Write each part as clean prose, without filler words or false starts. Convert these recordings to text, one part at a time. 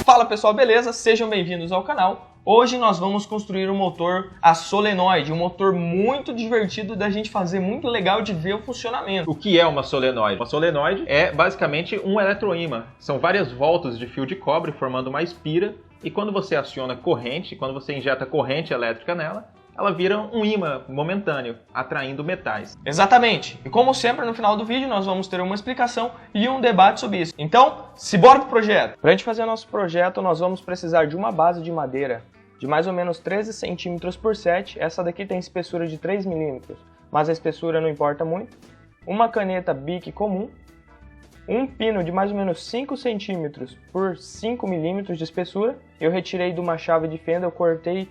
Fala pessoal, beleza? Sejam bem-vindos ao canal. Hoje nós vamos construir um motor a solenoide, um motor muito divertido da gente fazer, muito legal de ver o funcionamento. O que é uma solenoide? Uma solenoide é basicamente um eletroímã. São várias voltas de fio de cobre formando uma espira e quando você aciona corrente, quando você injeta corrente elétrica nela, ela vira um ímã momentâneo, atraindo metais. Exatamente. E como sempre, no final do vídeo nós vamos ter uma explicação e um debate sobre isso. Então, bora pro projeto! Para a gente fazer nosso projeto, nós vamos precisar de uma base de madeira de mais ou menos 13 cm por 7. Essa daqui tem espessura de 3 mm, mas a espessura não importa muito. Uma caneta Bic comum. Um pino de mais ou menos 5 cm por 5 mm de espessura. Eu retirei de uma chave de fenda, eu cortei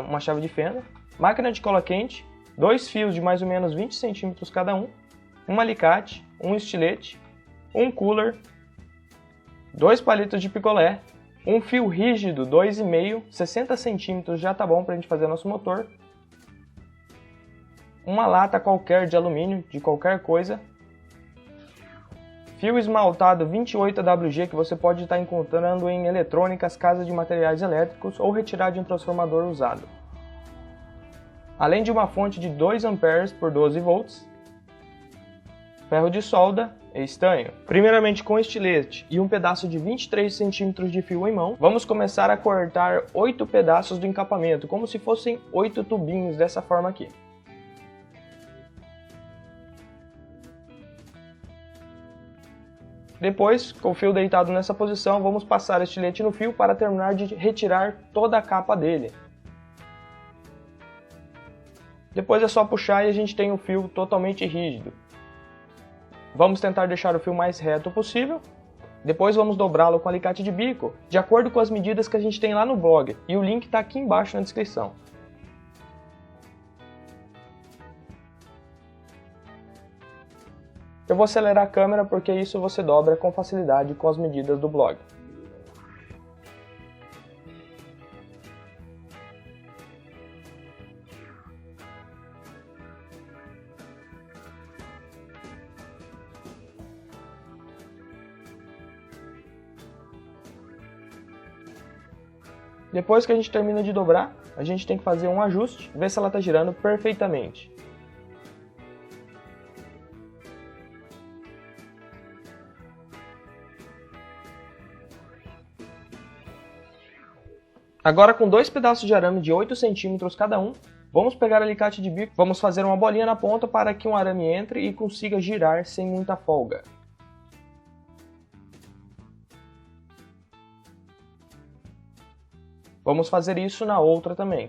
uma chave de fenda, máquina de cola quente, 2 fios de mais ou menos 20 cm cada um, um alicate, um estilete, um cooler, 2 palitos de picolé, um fio rígido 2,5, 60 cm já tá bom pra gente fazer nosso motor, uma lata qualquer de alumínio, de qualquer coisa, fio esmaltado 28 AWG que você pode estar encontrando em eletrônicas, casas de materiais elétricos ou retirar de um transformador usado. Além de uma fonte de 2 amperes por 12 volts, ferro de solda e estanho. Primeiramente com estilete e um pedaço de 23 centímetros de fio em mão, vamos começar a cortar 8 pedaços do encapamento, como se fossem 8 tubinhos dessa forma aqui. Depois, com o fio deitado nessa posição, vamos passar o estilete no fio para terminar de retirar toda a capa dele. Depois é só puxar e a gente tem o fio totalmente rígido. Vamos tentar deixar o fio mais reto possível. Depois vamos dobrá-lo com alicate de bico, de acordo com as medidas que a gente tem lá no blog, e o link está aqui embaixo na descrição. Eu vou acelerar a câmera porque isso você dobra com facilidade com as medidas do blog. Depois que a gente termina de dobrar, a gente tem que fazer um ajuste, ver se ela está girando perfeitamente. Agora com 2 pedaços de arame de 8 cm cada um, vamos pegar alicate de bico, vamos fazer uma bolinha na ponta para que um arame entre e consiga girar sem muita folga. Vamos fazer isso na outra também.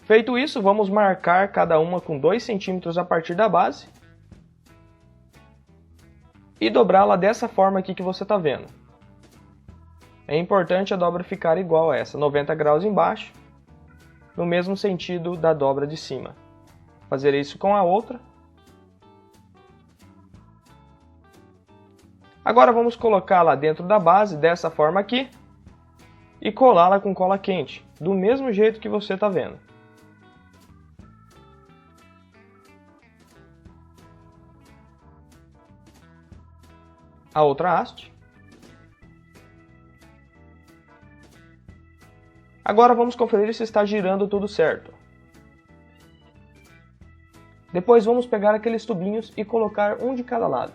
Feito isso, vamos marcar cada uma com 2 cm a partir da base. E dobrá-la dessa forma aqui que você está vendo. É importante a dobra ficar igual a essa, 90 graus embaixo, no mesmo sentido da dobra de cima. Fazer isso com a outra. Agora vamos colocá-la dentro da base, dessa forma aqui, e colá-la com cola quente, do mesmo jeito que você está vendo. A outra haste. Agora vamos conferir se está girando tudo certo. Depois vamos pegar aqueles tubinhos e colocar um de cada lado.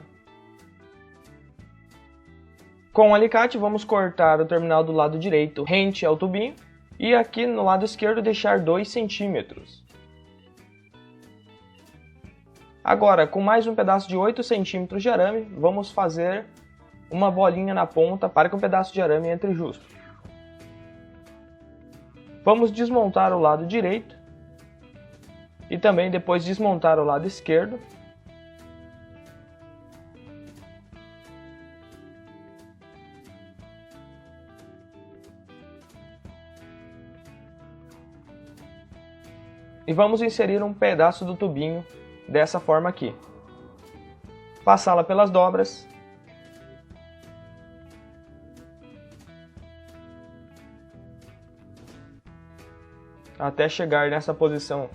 Com o alicate vamos cortar o terminal do lado direito rente ao tubinho e aqui no lado esquerdo deixar 2 centímetros. Agora, com mais um pedaço de 8 centímetros de arame, vamos fazer uma bolinha na ponta para que o pedaço de arame entre justo. Vamos desmontar o lado direito e também depois desmontar o lado esquerdo. E vamos inserir um pedaço do tubinho dessa forma aqui. Passá-la pelas dobras. Até chegar nessa posição.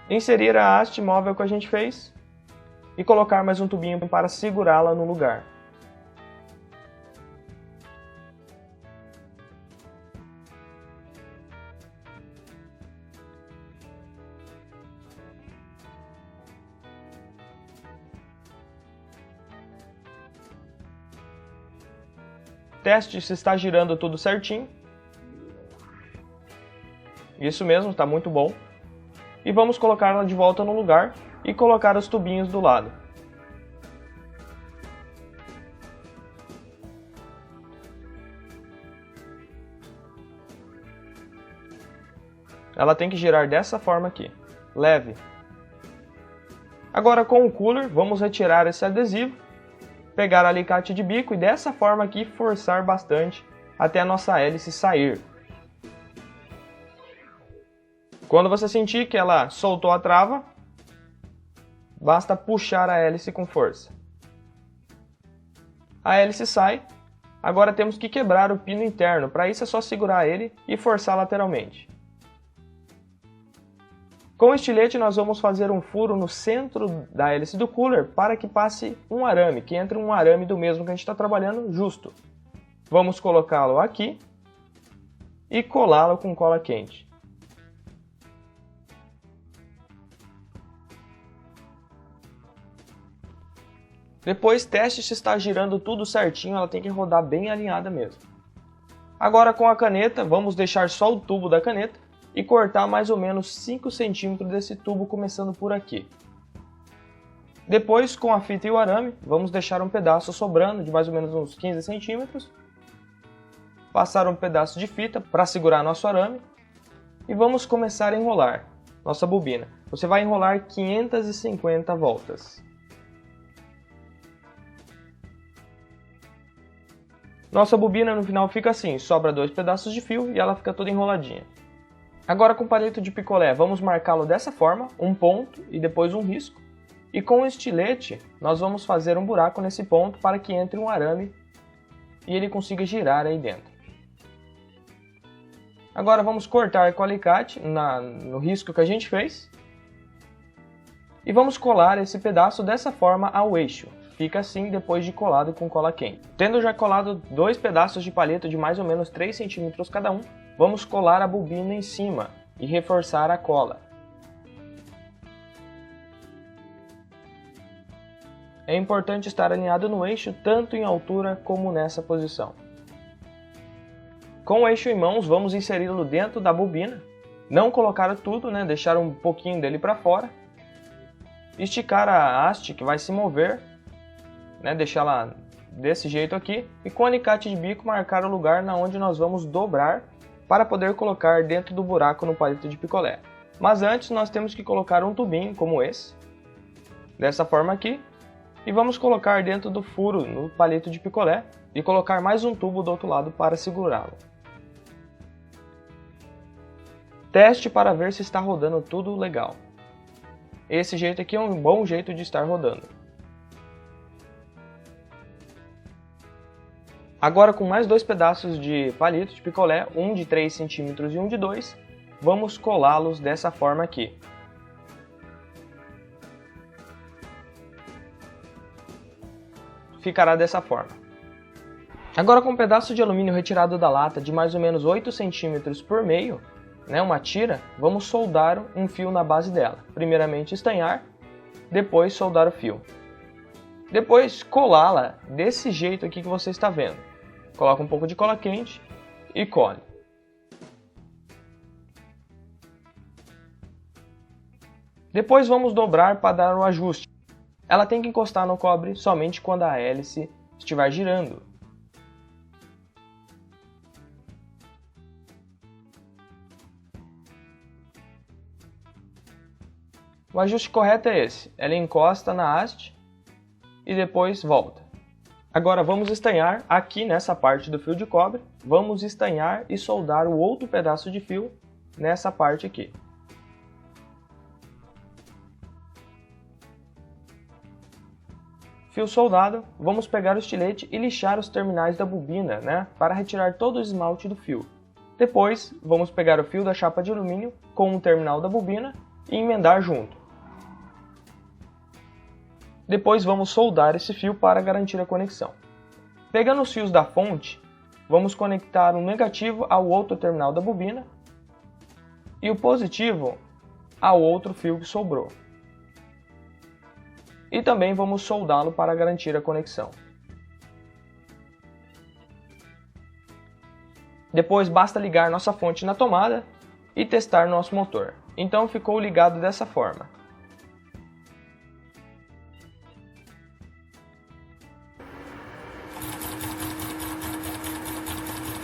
Inserir a haste móvel que a gente fez e colocar mais um tubinho para segurá-la no lugar. Teste se está girando tudo certinho. Isso mesmo, está muito bom. E vamos colocá-la de volta no lugar e colocar os tubinhos do lado. Ela tem que girar dessa forma aqui, leve. Agora com o cooler, vamos retirar esse adesivo, pegar o alicate de bico e dessa forma aqui forçar bastante até a nossa hélice sair. Quando você sentir que ela soltou a trava, basta puxar a hélice com força. A hélice sai, agora temos que quebrar o pino interno, para isso é só segurar ele e forçar lateralmente. Com o estilete nós vamos fazer um furo no centro da hélice do cooler para que passe um arame, que entre um arame do mesmo que a gente está trabalhando justo. Vamos colocá-lo aqui e colá-lo com cola quente. Depois teste se está girando tudo certinho, ela tem que rodar bem alinhada mesmo. Agora com a caneta, vamos deixar só o tubo da caneta e cortar mais ou menos 5 centímetros desse tubo começando por aqui. Depois com a fita e o arame, vamos deixar um pedaço sobrando de mais ou menos uns 15 centímetros. Passar um pedaço de fita para segurar nosso arame e vamos começar a enrolar nossa bobina. Você vai enrolar 550 voltas. Nossa bobina no final fica assim, sobra 2 pedaços de fio e ela fica toda enroladinha. Agora com o palito de picolé, vamos marcá-lo dessa forma, um ponto e depois um risco. E com o estilete, nós vamos fazer um buraco nesse ponto para que entre um arame e ele consiga girar aí dentro. Agora vamos cortar com o alicate no risco que a gente fez. E vamos colar esse pedaço dessa forma ao eixo. Fica assim depois de colado com cola quente. Tendo já colado 2 pedaços de palito de mais ou menos 3 centímetros cada um, vamos colar a bobina em cima e reforçar a cola. É importante estar alinhado no eixo tanto em altura como nessa posição. Com o eixo em mãos, vamos inseri-lo dentro da bobina. Não colocar tudo, deixar um pouquinho dele para fora. Esticar a haste que vai se mover. Deixá-la desse jeito aqui e com o alicate de bico marcar o lugar onde nós vamos dobrar para poder colocar dentro do buraco no palito de picolé. Mas antes nós temos que colocar um tubinho como esse, dessa forma aqui, e vamos colocar dentro do furo no palito de picolé e colocar mais um tubo do outro lado para segurá-lo. Teste para ver se está rodando tudo legal. Esse jeito aqui é um bom jeito de estar rodando. Agora com mais 2 pedaços de palito de picolé, um de 3 centímetros e um de 2, vamos colá-los dessa forma aqui. Ficará dessa forma. Agora com um pedaço de alumínio retirado da lata de mais ou menos 8 centímetros por meio, uma tira, vamos soldar um fio na base dela. Primeiramente estanhar, depois soldar o fio. Depois colá-la desse jeito aqui que você está vendo. Coloca um pouco de cola quente e cole. Depois vamos dobrar para dar o ajuste. Ela tem que encostar no cobre somente quando a hélice estiver girando. O ajuste correto é esse. Ela encosta na haste e depois volta. Agora vamos estanhar aqui nessa parte do fio de cobre. Vamos estanhar e soldar o outro pedaço de fio nessa parte aqui. Fio soldado, vamos pegar o estilete e lixar os terminais da bobina, né, para retirar todo o esmalte do fio. Depois, vamos pegar o fio da chapa de alumínio com o terminal da bobina e emendar junto. Depois vamos soldar esse fio para garantir a conexão. Pegando os fios da fonte, vamos conectar o negativo ao outro terminal da bobina e o positivo ao outro fio que sobrou. E também vamos soldá-lo para garantir a conexão. Depois basta ligar nossa fonte na tomada e testar nosso motor. Então ficou ligado dessa forma.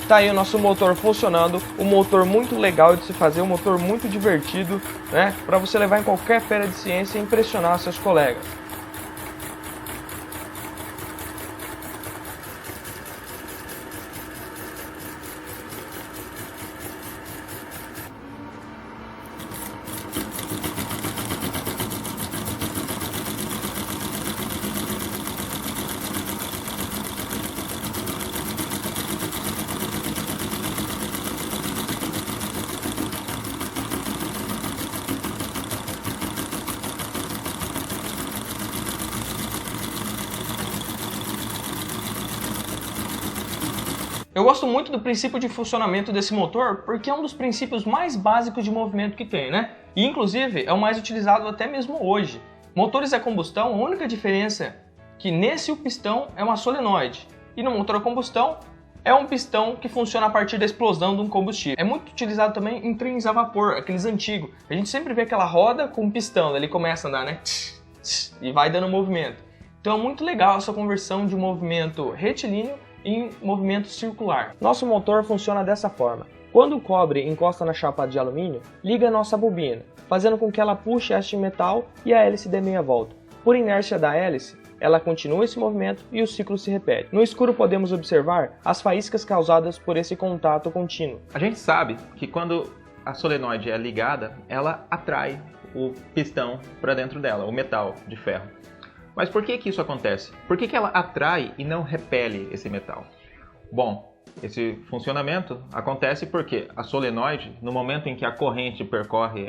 Tá aí o nosso motor funcionando, um motor muito legal de se fazer, um motor muito divertido, né? Para você levar em qualquer feira de ciência e impressionar seus colegas. Eu gosto muito do princípio de funcionamento desse motor porque é um dos princípios mais básicos de movimento que tem, né? E inclusive é o mais utilizado até mesmo hoje. Motores a combustão, a única diferença é que nesse o pistão é uma solenoide e no motor a combustão é um pistão que funciona a partir da explosão de um combustível. É muito utilizado também em trens a vapor, aqueles antigos. A gente sempre vê aquela roda com um pistão, ele começa a andar, né? E vai dando movimento. Então é muito legal essa conversão de movimento retilíneo em movimento circular. Nosso motor funciona dessa forma. Quando o cobre encosta na chapa de alumínio, liga a nossa bobina, fazendo com que ela puxe a haste de metal e a hélice dê meia volta. Por inércia da hélice, ela continua esse movimento e o ciclo se repete. No escuro podemos observar as faíscas causadas por esse contato contínuo. A gente sabe que quando a solenoide é ligada, ela atrai o pistão para dentro dela, o metal de ferro. Mas por que isso acontece? Por que ela atrai e não repele esse metal? Bom, esse funcionamento acontece porque a solenoide, no momento em que a corrente percorre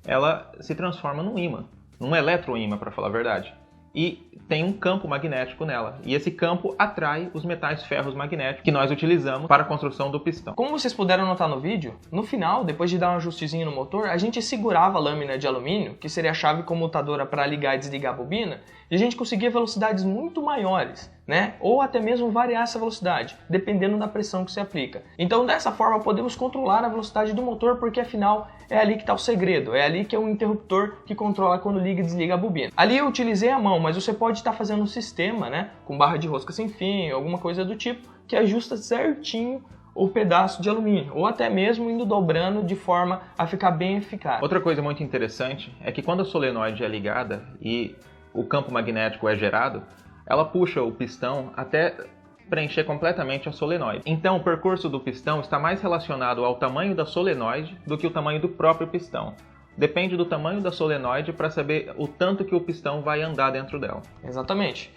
ela se transforma num ímã, num eletroímã, para falar a verdade. E tem um campo magnético nela. E esse campo atrai os metais ferros magnéticos que nós utilizamos para a construção do pistão. Como vocês puderam notar no vídeo, no final, depois de dar um ajustezinho no motor, a gente segurava a lâmina de alumínio, que seria a chave comutadora para ligar e desligar a bobina, e a gente conseguia velocidades muito maiores, né? Ou até mesmo variar essa velocidade, dependendo da pressão que se aplica. Então, dessa forma, podemos controlar a velocidade do motor, porque afinal é ali que está o segredo, é ali que é o interruptor que controla quando liga e desliga a bobina. Ali eu utilizei a mão, mas você pode estar fazendo um sistema, né, com barra de rosca sem fim, alguma coisa do tipo, que ajusta certinho o pedaço de alumínio, ou até mesmo indo dobrando de forma a ficar bem eficaz. Outra coisa muito interessante é que quando a solenoide é ligada e o campo magnético é gerado, ela puxa o pistão até preencher completamente a solenoide. Então o percurso do pistão está mais relacionado ao tamanho da solenoide do que o tamanho do próprio pistão. Depende do tamanho da solenoide para saber o tanto que o pistão vai andar dentro dela. Exatamente.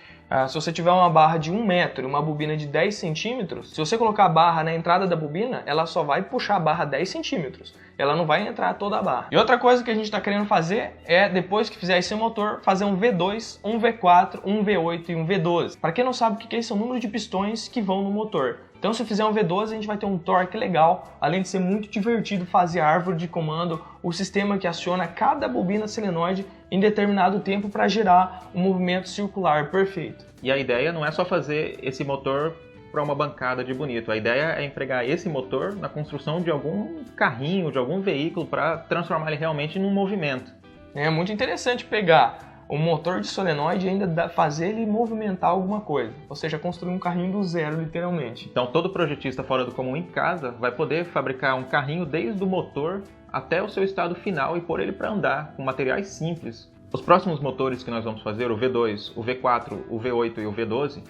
Se você tiver uma barra de 1 metro e uma bobina de 10 centímetros, se você colocar a barra na entrada da bobina, ela só vai puxar a barra 10 centímetros. Ela não vai entrar toda a barra. E outra coisa que a gente está querendo fazer é, depois que fizer esse motor, fazer um V2, um V4, um V8 e um V12. Para quem não sabe o que é isso, é o número de pistões que vão no motor. Então, se fizer um V12, a gente vai ter um torque legal, além de ser muito divertido fazer a árvore de comando, o sistema que aciona cada bobina solenoide em determinado tempo para gerar um movimento circular perfeito. E a ideia não é só fazer esse motor para uma bancada de bonito, a ideia é empregar esse motor na construção de algum carrinho, de algum veículo, para transformar ele realmente num movimento. É muito interessante pegar o motor de solenoide e ainda fazer ele movimentar alguma coisa, ou seja, construir um carrinho do zero, literalmente. Então todo projetista fora do comum em casa vai poder fabricar um carrinho desde o motor até o seu estado final e pôr ele para andar com materiais simples. Os próximos motores que nós vamos fazer, o V2, o V4, o V8 e o V12,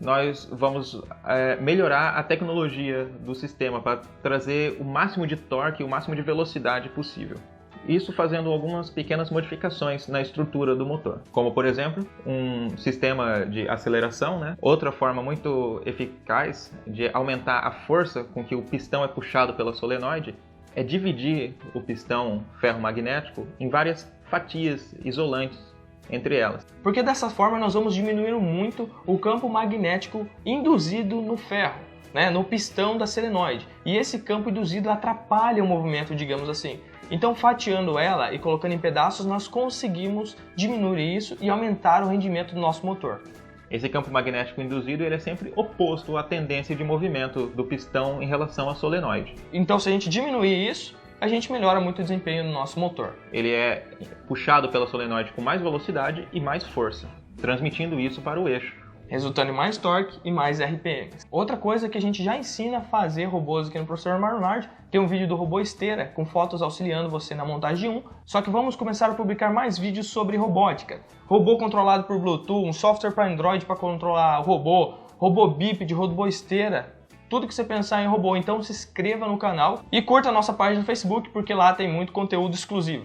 nós vamos melhorar a tecnologia do sistema para trazer o máximo de torque e o máximo de velocidade possível. Isso fazendo algumas pequenas modificações na estrutura do motor, como por exemplo um sistema de aceleração, né? Outra forma muito eficaz de aumentar a força com que o pistão é puxado pela solenoide é dividir o pistão ferromagnético em várias fatias isolantes entre elas. Porque dessa forma nós vamos diminuir muito o campo magnético induzido no ferro, né? No pistão da solenoide. E esse campo induzido atrapalha o movimento, digamos assim. Então, fatiando ela e colocando em pedaços, nós conseguimos diminuir isso e aumentar o rendimento do nosso motor. Esse campo magnético induzido ele é sempre oposto à tendência de movimento do pistão em relação à solenoide. Então, se a gente diminuir isso, a gente melhora muito o desempenho do nosso motor. Ele é puxado pela solenoide com mais velocidade e mais força, transmitindo isso para o eixo, resultando em mais torque e mais RPM. Outra coisa que a gente já ensina a fazer robôs aqui no Professor Marunard, tem um vídeo do robô esteira com fotos auxiliando você na montagem de um, só que vamos começar a publicar mais vídeos sobre robótica. Robô controlado por Bluetooth, um software para Android para controlar o robô bípede, robô esteira, tudo que você pensar em robô. Então se inscreva no canal e curta a nossa página no Facebook, porque lá tem muito conteúdo exclusivo.